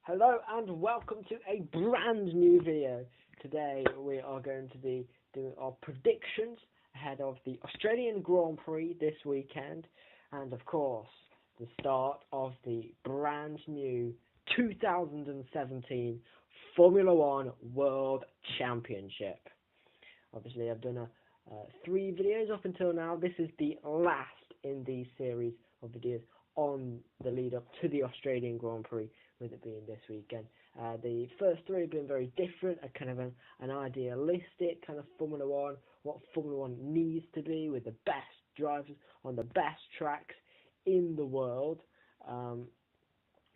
Hello and welcome to a brand new video. Today we are going to be doing our predictions ahead of the Australian Grand Prix this weekend and of course the start of the brand new 2017 Formula One World Championship. Obviously I've done three videos up until now. This is the last in the series of videos on the lead up to the Australian Grand Prix, with it being this weekend. The first three have been very different, a kind of an idealistic kind of Formula One, what Formula One needs to be with the best drivers on the best tracks in the world,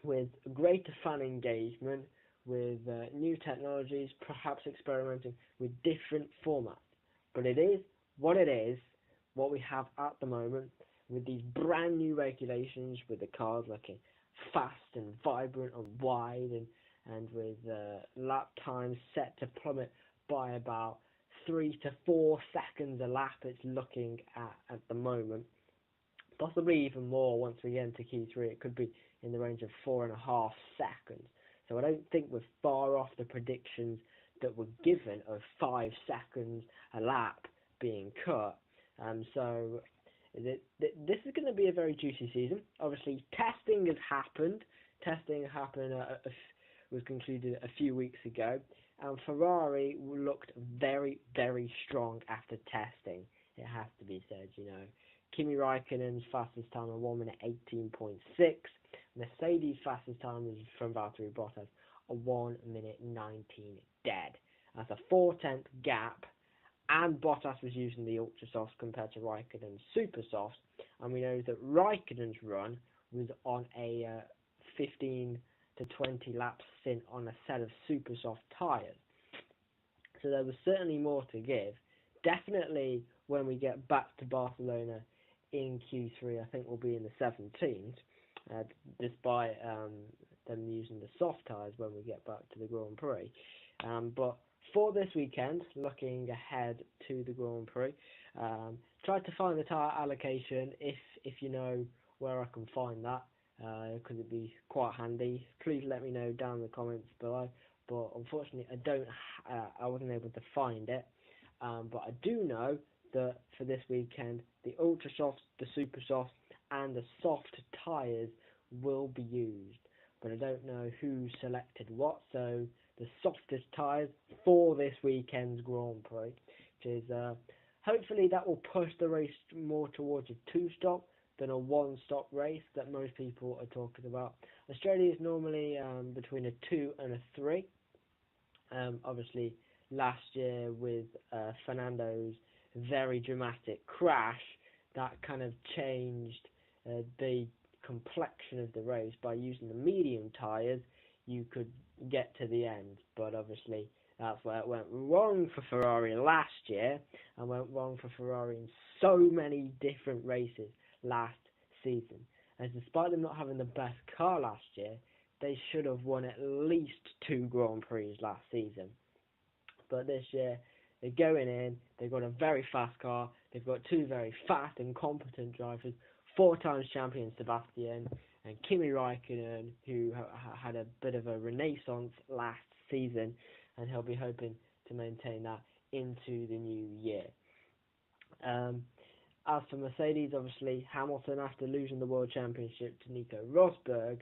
with greater fan engagement, with new technologies, perhaps experimenting with different formats. But it is, what we have at the moment, with these brand new regulations, with the cars looking fast and vibrant and wide, and with lap times set to plummet by about 3 to 4 seconds a lap. It's looking at the moment, possibly even more once we get into Q3. It could be in the range of 4.5 seconds. So I don't think we're far off the predictions that were given of 5 seconds a lap being cut. So this is going to be a very juicy season. Obviously, testing has happened. Was concluded a few weeks ago, and Ferrari looked very, very strong after testing. It has to be said, Kimi Raikkonen's fastest time of 1 minute 18.6. Mercedes' fastest time is from Valtteri Bottas, a 1 minute 19 dead. That's a 4/10 gap. And Bottas was using the ultra softs compared to Raikkonen's super softs, and we know that Raikkonen's run was on a 15 to 20 laps stint on a set of super soft tyres. So there was certainly more to give. Definitely when we get back to Barcelona in Q3, I think we'll be in the 17s, despite them using the soft tyres when we get back to the Grand Prix. But for this weekend, looking ahead to the Grand Prix, tried to find the tyre allocation. If you know where I can find that, could it be quite handy? Please let me know down in the comments below. But unfortunately, I wasn't able to find it. But I do know that for this weekend, the ultra softs, the super softs, and the soft tyres will be used. But I don't know who selected what, so the softest tyres for this weekend's Grand Prix, which is hopefully that will push the race more towards a 2-stop than a 1-stop race that most people are talking about. Australia is normally between a 2 and a 3. Obviously, last year with Fernando's very dramatic crash, that kind of changed the complexion of the race. By using the medium tyres, you could get to the end, but obviously that's where it went wrong for Ferrari last year, and went wrong for Ferrari in so many different races last season. As despite them not having the best car last year, they should have won at least 2 Grand Prix last season. But this year, they're going in, they've got a very fast car, they've got 2 very fast and competent drivers, 4 times champion Sebastian, and Kimi Raikkonen, who had a bit of a renaissance last season, and he'll be hoping to maintain that into the new year. As for Mercedes, obviously, Hamilton, after losing the World Championship to Nico Rosberg,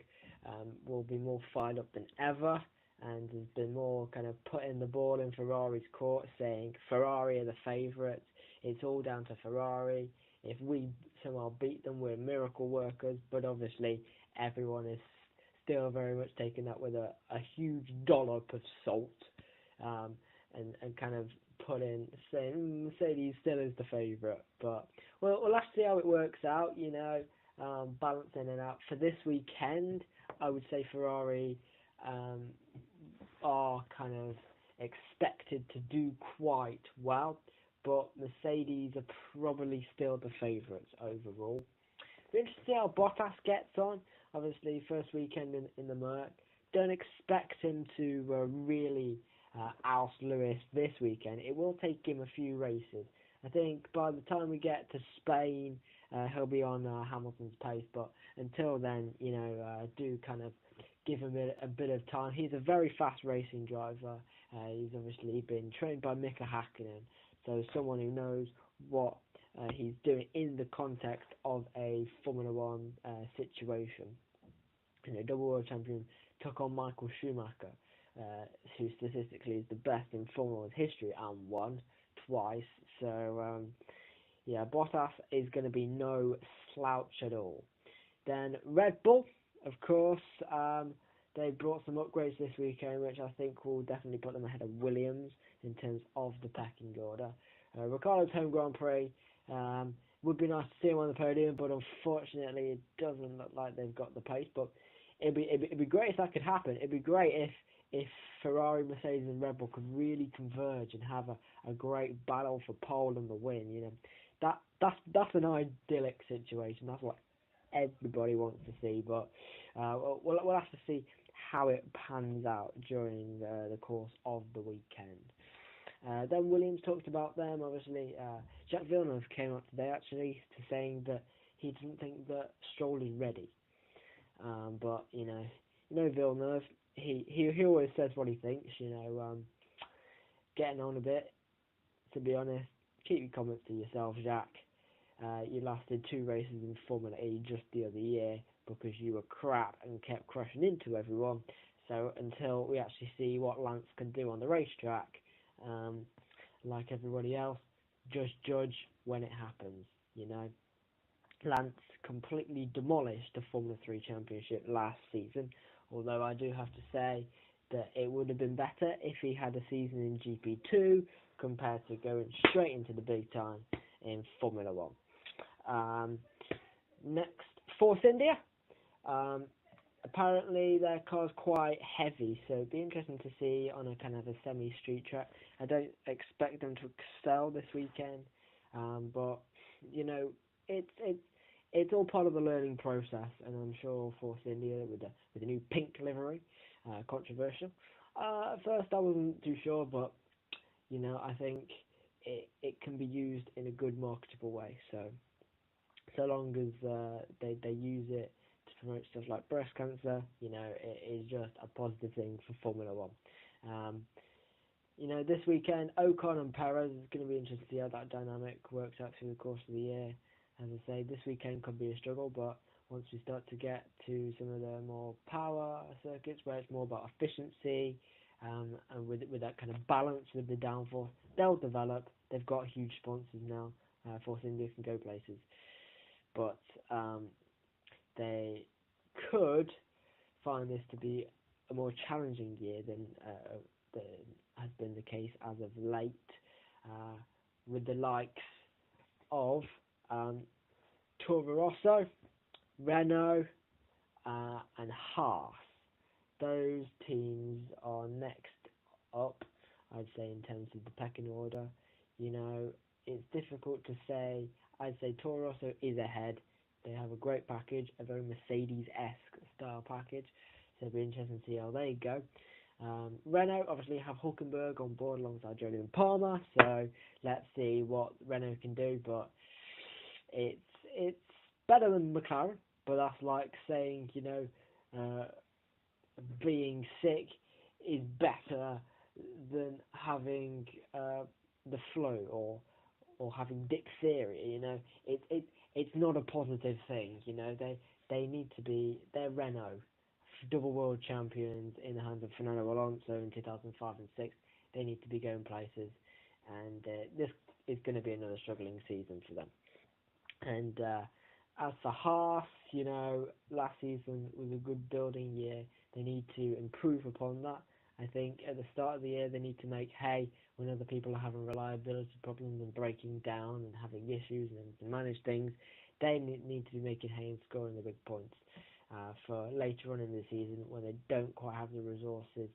will be more fired up than ever, and has been more kind of putting the ball in Ferrari's court, saying Ferrari are the favourites, it's all down to Ferrari. If we somehow beat them, we're miracle workers. But obviously, everyone is still very much taking that with a huge dollop of salt, and kind of saying Mercedes still is the favourite. But we'll have to see how it works out, balancing it out. For this weekend, I would say Ferrari are kind of expected to do quite well, but Mercedes are probably still the favourites overall. We're interested to see how Bottas gets on. Obviously, first weekend in the Merc. Don't expect him to really oust Lewis this weekend. It will take him a few races. I think by the time we get to Spain, he'll be on Hamilton's pace. But until then, do kind of give him a bit of time. He's a very fast racing driver. He's obviously been trained by Mika Hakkinen, so someone who knows what he's doing in the context of a Formula One situation. Double world champion took on Michael Schumacher, who statistically is the best in Formula One history and won twice. So Bottas is going to be no slouch at all. Then Red Bull, of course, they brought some upgrades this weekend, which I think will definitely put them ahead of Williams in terms of the pecking order. Ricciardo's home Grand Prix would be nice to see him on the podium, but unfortunately it doesn't look like they've got the pace. But it'd be great if that could happen. It'd be great if Ferrari, Mercedes, and Red Bull could really converge and have a great battle for pole and the win. That's an idyllic situation. That's what everybody wants to see. But we'll have to see how it pans out during the course of the weekend. Then Williams talked about them. Obviously, Jacques Villeneuve came up today actually to saying that he doesn't think that Stroll is ready. But Villeneuve, he always says what he thinks. Getting on a bit. To be honest, keep your comments to yourself, Jacques. You lasted 2 races in Formula E just the other year because you were crap and kept crashing into everyone. So until we actually see what Lance can do on the racetrack, like everybody else, just judge when it happens. Lance completely demolished the Formula 3 Championship last season, although I do have to say that it would have been better if he had a season in GP2 compared to going straight into the big time in Formula 1. Next, Force India. Apparently their car's quite heavy, so it'd be interesting to see on a kind of a semi-street track. I don't expect them to excel this weekend, but it's all part of the learning process, and I'm sure Force India with the new pink livery, controversial. At first I wasn't too sure, but I think it can be used in a good marketable way. So long as they use it to promote stuff like breast cancer, it is just a positive thing for Formula One. This weekend, Ocon and Perez, is going to be interesting to see how that dynamic works out through the course of the year. As I say, this weekend could be a struggle, but once we start to get to some of the more power circuits where it's more about efficiency, and with that kind of balance with the downforce, they'll develop. They've got huge sponsors now. Force India can go places. But they could find this to be a more challenging year than has been the case as of late, with the likes of Toro Rosso, Renault, and Haas. Those teams are next up, I'd say, in terms of the pecking order. It's difficult to say. I'd say Toro Rosso is ahead. They have a great package, a very Mercedes-esque style package, so it'll be interesting to see how they go. Renault obviously have Hülkenberg on board alongside Jolyon Palmer, so let's see what Renault can do, but it's better than McLaren, but that's like saying, being sick is better than having the flu or having diphtheria. It's not a positive thing. They need to be. They're Renault, double world champions in the hands of Fernando Alonso in 2005 and 6. They need to be going places, and this is going to be another struggling season for them. And as for Haas, last season was a good building year. They need to improve upon that. I think at the start of the year they need to make hay when other people are having reliability problems and breaking down and having issues and to manage things. They need to be making hay and scoring the big points for later on in the season when they don't quite have the resources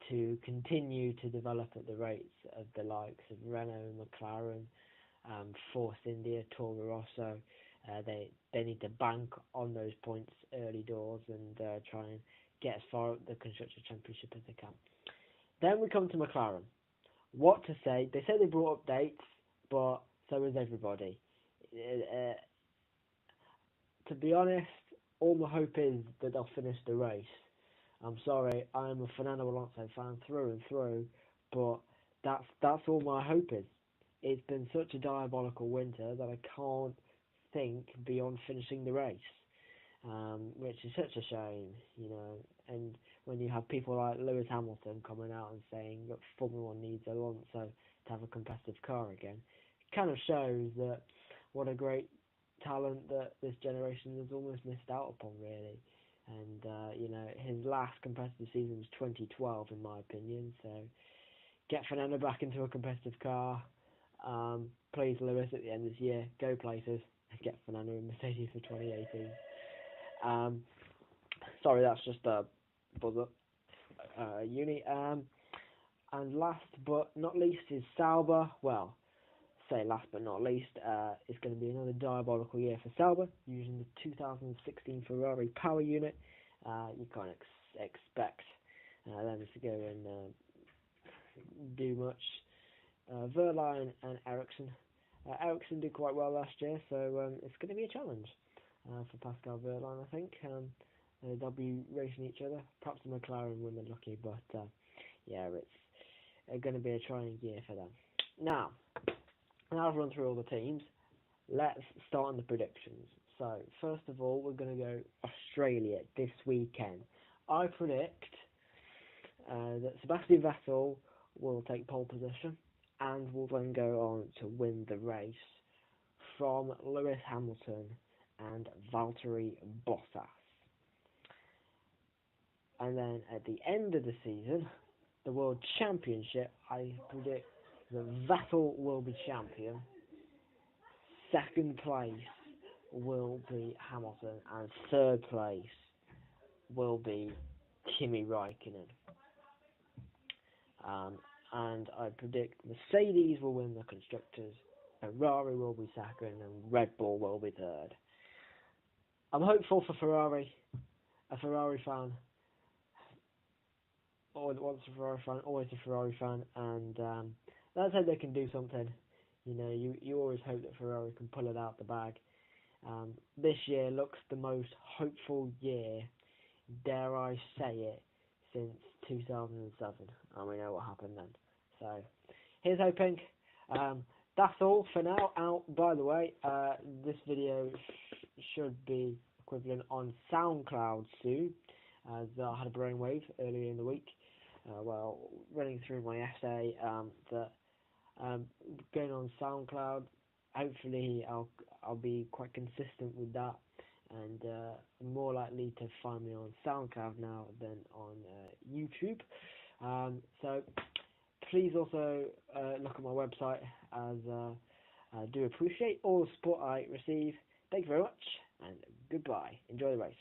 to continue to develop at the rates of the likes of Renault, McLaren, Force India, Toro Rosso. They need to bank on those points early doors and try and get as far up the Constructors' Championship as they can. Then we come to McLaren. What to say? They say they brought updates, but so is everybody. To be honest, all my hope is that they'll finish the race. I'm sorry, I'm a Fernando Alonso fan through and through, but that's all my hope is. It's been such a diabolical winter that I can't think beyond finishing the race, which is such a shame, you know. And when you have people like Lewis Hamilton coming out and saying that Formula One needs Alonso to have a competitive car again, it kind of shows that what a great talent that this generation has almost missed out upon, really. And you know, his last competitive season was 2012, in my opinion. So get Fernando back into a competitive car. Please, Lewis, at the end of this year, go places and get Fernando in Mercedes for 2018. Sorry, that's just a buzzer. Uni. And last but not least is Sauber. Well, say last but not least, it's going to be another diabolical year for Sauber, using the 2016 Ferrari power unit. You can't expect them to go and do much. Verline and Ericsson. Ericsson did quite well last year, so it's going to be a challenge for Pascal Verline, I think. They'll be racing each other. Perhaps the McLaren when they're lucky, but yeah, it's going to be a trying year for them. Now I've run through all the teams. Let's start on the predictions. So, first of all, we're going to go Australia this weekend. I predict that Sebastian Vettel will take pole position and will then go on to win the race from Lewis Hamilton and Valtteri Bottas. And then at the end of the season, the World Championship, I predict that Vettel will be champion. Second place will be Hamilton, and third place will be Kimi Raikkonen. And I predict Mercedes will win the Constructors, Ferrari will be second, and Red Bull will be third. I'm hopeful for Ferrari. A Ferrari fan, once a Ferrari fan, always a Ferrari fan, and let's hope they can do something. You know, you always hope that Ferrari can pull it out the bag. This year looks the most hopeful year, dare I say it, since 2007, and we know what happened then. So, here's hoping. That's all for now. Out, by the way, this video should be equivalent on SoundCloud soon, as I had a brainwave earlier in the week while running through my essay that going on SoundCloud. Hopefully I'll be quite consistent with that, and more likely to find me on SoundCloud now than on YouTube. So please also look at my website, as I do appreciate all the support I receive. Thank you very much, and goodbye. Enjoy the race.